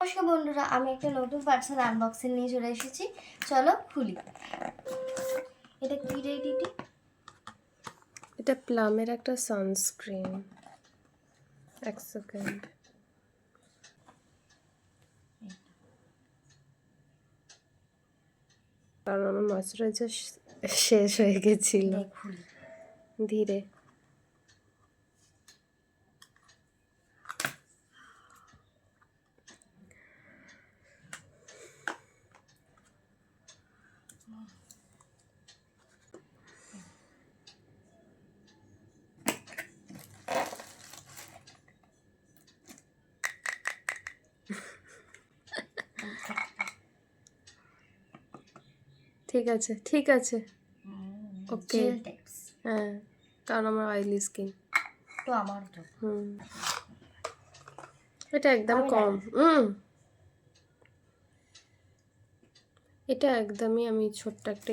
নমস্কার বন্ধুরা, আমি একটা নতুন পার্সেল আনবক্সিং নিয়ে চলে এসেছি। চলো খুলি। এটা কি রে দিদি? এটা প্লামের একটা সানস্ক্রিন। এক সেকেন্ড। কারণ আমার ময়শ্চারাইজার শেষ হয়ে গেছিল। খুলি ধীরে। ঠিক আছে, ঠিক আছে, ওকে। Jail types. হ্যাঁ, কারণ আমার অয়েলি স্কিন। তো আমার তো এটা একদম কম। এটা একদমই আমি ছোট্ট একটা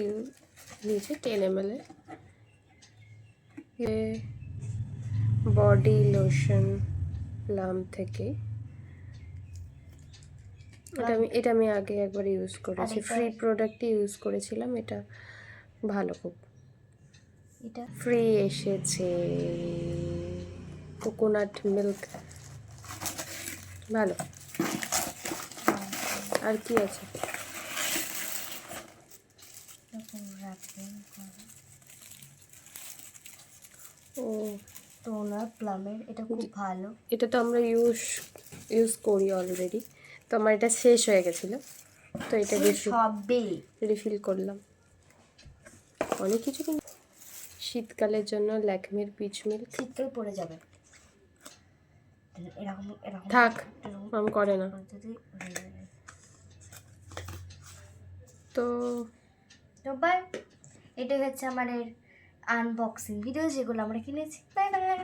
নিয়েছি 10 ml এর বডি লোশন প্লাম থেকে। এটা আমি আগে একবার ইউজ করেছি, ফ্রি প্রোডাক্টই ইউজ করেছিলাম। এটা ভালো, খুব এটা ফ্রি এসেছে, কোকোনাট মিল্ক, ভালো। আর কি আছে? ও, টোনার প্লামের, এটা খুব ভালো। এটা তো আমরা ইউজ করি অলরেডি। তো আমার এটা শেষ হয়ে গেছিলো, তো এটা রিফিল করলাম। অনেক কিছু, কিন্তু শীতকালের জন্য ল্যাকমির পিচ মিল্ক। শীতকাল পড়ে যাবে, এরকম এরকম থাক, আমি করে না তো। বাই। এটা হচ্ছে আমাদের আনবক্সিং ভিডিও, যেগুলো আমরা কিনেছি। Bye bye.